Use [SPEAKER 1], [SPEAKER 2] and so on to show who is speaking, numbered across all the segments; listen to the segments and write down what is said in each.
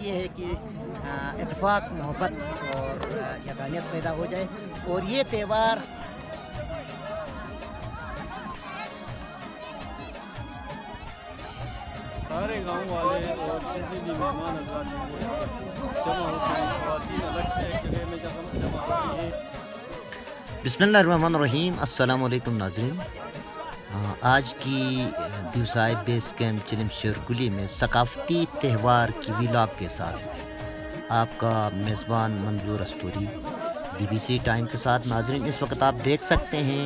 [SPEAKER 1] ये है कि इत्तेफाक, मोहब्बत और यकानियत पैदा हो जाए। और ये त्यौहार
[SPEAKER 2] सारे गांव वाले और जितने भी मेहमान हजरात हैं वो यहाँ पर जमा होते हैं। ख़वातीन अलग से एक जगह में जमा होती हैं।
[SPEAKER 1] बिस्मिल्लाहिर्रहमानिर्रहीम। अस्सलाम वालेकुम नाज़रीन। आज की दिवसाए बेस कैंप चिलिम शेरकुली में सकाफ़ती त्यौहार की व्लॉग के साथ आपका मेज़बान मंजूर अस्तूरी DBC टाइम के साथ। नाज़रीन, इस वक्त आप देख सकते हैं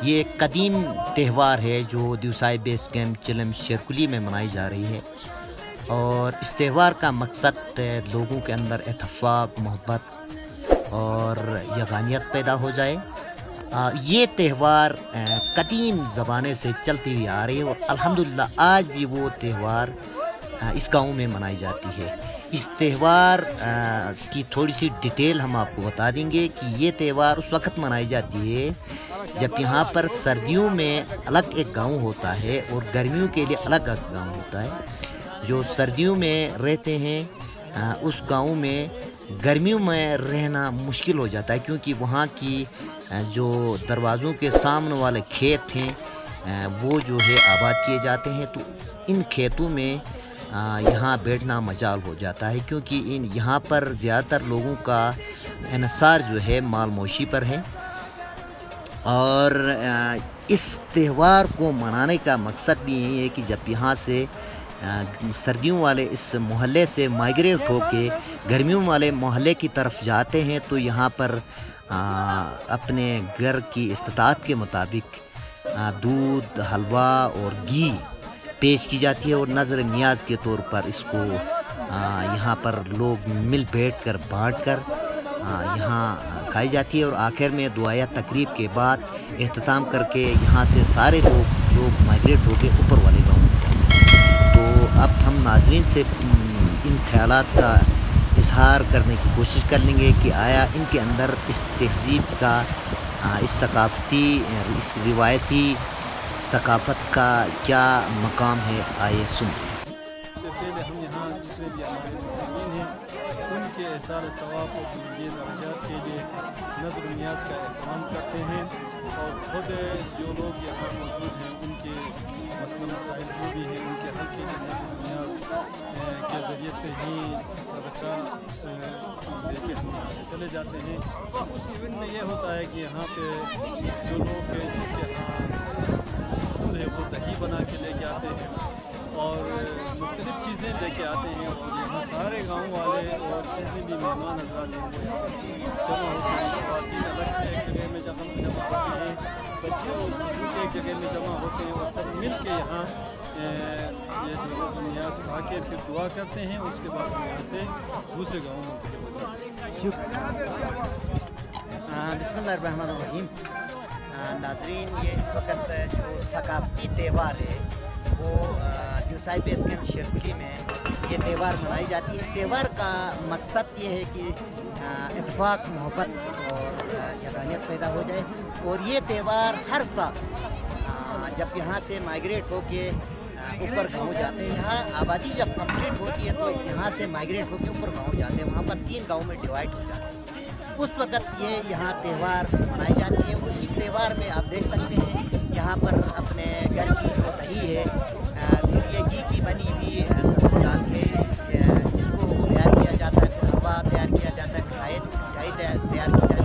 [SPEAKER 1] ये एक कदीम त्यौहार है जो दिवसाए बेस कैंप चिलिम शेरकुली में मनाई जा रही है। और इस त्यौहार का मकसद लोगों के अंदर इत्तेफाक, मोहब्बत और यकानियत पैदा हो जाए। ये त्यौहार कदीम ज़माने से चलती हुई आ रही है और अल्हम्दुलिल्लाह आज भी वो त्यौहार इस गांव में मनाई जाती है। इस त्यौहार की थोड़ी सी डिटेल हम आपको बता देंगे कि ये त्यौहार उस वक्त मनाई जाती है जब यहाँ पर सर्दियों में अलग एक गांव होता है और गर्मियों के लिए अलग गांव होता है। जो सर्दियों में रहते हैं उस गांव में गर्मियों में रहना मुश्किल हो जाता है, क्योंकि वहाँ की जो दरवाज़ों के सामने वाले खेत हैं वो जो है आबाद किए जाते हैं। तो इन खेतों में यहाँ बैठना मजाल हो जाता है, क्योंकि यहाँ पर ज़्यादातर लोगों का इन्हिसार जो है माल मोशी पर है। और इस त्यौहार को मनाने का मकसद भी यही है कि जब यहाँ से सर्दियों वाले इस मोहल्ले से माइग्रेट होके गर्मियों वाले मोहल्ले की तरफ जाते हैं तो यहाँ पर अपने घर की इस्तात के मुताबिक दूध, हलवा और घी पेश की जाती है और नज़र नियाज के तौर पर इसको यहाँ पर लोग मिल बैठ कर बाँट कर यहाँ खाई जाती है। और आखिर में दुआया तकरीब के बाद एहतमाम करके यहाँ से सारे लोग माइग्रेट होकर ऊपर वाले गाँव में जाते हैं। तो अब हम नाज़रीन से इन ख्यालात का इजहार करने की कोशिश कर लेंगे कि आया इनके अंदर इस तहज़ीब का, इस सकाफ़ती, इस रिवायती सकाफ़त का क्या मकाम है। आइए सुनते हैं।
[SPEAKER 2] इससे पहले हम यहाँ जितने भी हमारे मुस्लिमीन हैं उनके एहसार सवाब और बुलंदी दर्जात के लिए नज़र नियाज का एहतमाम करते हैं। और ख़ुद जो लोग यहाँ मौजूद हैं उनके मसला मसाइल जो भी हैं उनके हल के लिए नज़र नियाज के ज़रिए से ही सदका लेके हम यहाँ से चले जाते हैं। उस इवेंट में यह होता है कि यहाँ पे जो लोग जिनके दूध है वो दही बना के लेके आते हैं और मुख्तलिफ़ चीज़ें लेके आते हैं। और यहाँ सारे गांव वाले और जितने भी मेहमान हजरात हैं वो यहाँ जमा होते हैं। ख़वातीन अलग से एक जगह में जमा होती हैं, बच्चे और बुजुर्ग एक जगह में जमा होते हैं और सब मिल के यहाँ ये जो नियाज खा के फिर दुआ करते हैं। उसके बाद हम यहाँ से दूसरे गाँव में मुंतकिल हो जाते हैं।
[SPEAKER 1] बिस्मिल्लाहिर्रहमानिर्रहीम। नाज़रीन, ये इस वक्त जो सकाफ़ती त्यौहार है वो दिवसाए बेस कैंप शेरकुली में ये त्यौहार मनाई जाती है। इस त्यौहार का मकसद ये है कि इत्तेफाक, मोहब्बत और यकानियत पैदा हो जाए। और ये त्यौहार हर साल जब यहाँ से माइग्रेट होके ऊपर गाँव जाते हैं, यहाँ आबादी जब कंप्लीट होती है तो यहाँ से माइग्रेट होके ऊपर गाँव जाते हैं, वहाँ पर 3 गाँव में डिवाइड हो जाते हैं। उस वक़्त ये यहाँ त्यौहार मनाई जाती है। और इस त्यौहार में आप देख सकते हैं यहाँ पर अपने घर की जो दही है फिर ये घी की बनी हुई सब्ज़ी डाल के इसको तैयार किया जाता है, फिर हलवा तैयार किया जाता है, मिठाई तैयार की जाती है।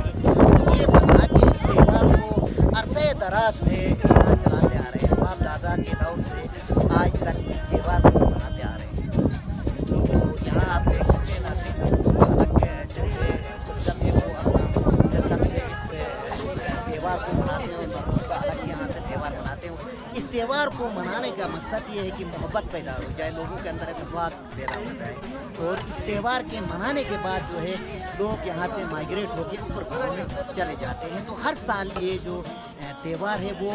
[SPEAKER 1] ये बना के इस त्यौहार को अरसे दराज से यहाँ चलाते आ रहे हैं। बाप दादा के दौर से आज तक इस त्यौहार को मनाते आ रहे हैं। तो यहाँ आप देख सकते हैं नाज़रीन, अलग जो है सिस्टम है वो अपना सिस्टम से इस त्यौहार को मनाते हैं और मर्दों का अलग यहाँ से त्यौहार मनाते हैं। इस त्यौहार को मनाने का मकसद ये है कि मोहब्बत पैदा हो जाए, लोगों के अंदर इत्तेफाक पैदा हो जाए। और इस त्यौहार के मनाने के बाद जो है लोग यहाँ से माइग्रेट होकर ऊपर गाँव में चले जाते हैं। तो हर साल ये जो त्यौहार है वो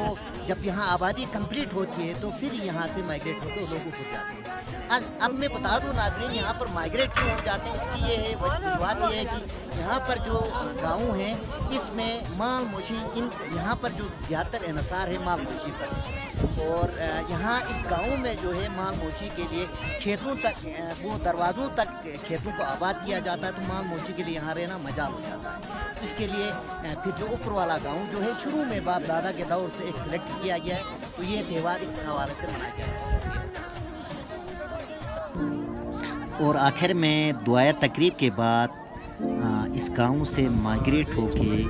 [SPEAKER 1] जब यहाँ आबादी कंप्लीट होती है तो फिर यहाँ से माइग्रेट होकर लोग ऊपर जाते हैं। اب میں بتا دوں ناظرین یہاں پر مائگریٹ کیوں ہو جاتے ہیں. اس کی یہ ہے وجوہات یہ ہے کہ یہاں پر جو گاؤں ہیں اس میں مال مویشی یہاں پر جو زیادہ تر انحصار ہے مال مویشی پر. اور یہاں اس گاؤں میں جو ہے مال مویشی کے لیے کھیتوں تک وہ دروازوں تک کھیتوں کو آباد کیا جاتا ہے, تو مال مویشی کے لیے یہاں رہنا مجال ہو جاتا ہے. اس کے لیے پھر جو اوپر والا گاؤں جو ہے شروع میں باپ دادا کے دور سے ایک سلیکٹ کیا گیا ہے, تو یہ تہوار اس حوالے سے منایا جاتا ہے. اور آخر میں دعائے تقریب کے بعد اس گاؤں سے مائگریٹ ہو کے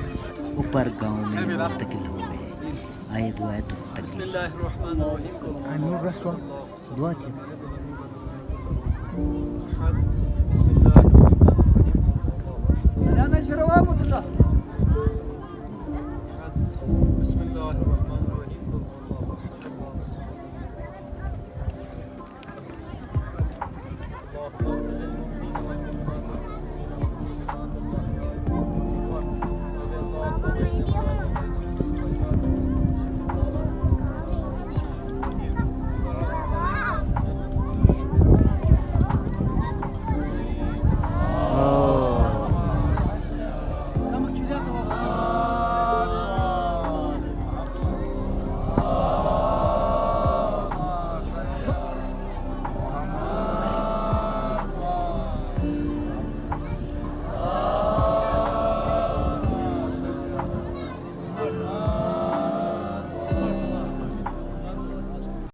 [SPEAKER 1] اوپر گاؤں میں منتقل ہو گئے. آئے دعائے
[SPEAKER 2] بسم
[SPEAKER 1] تقریب.
[SPEAKER 2] الله الرحمن الرحيم. بسم الله الرحمن الرحيم.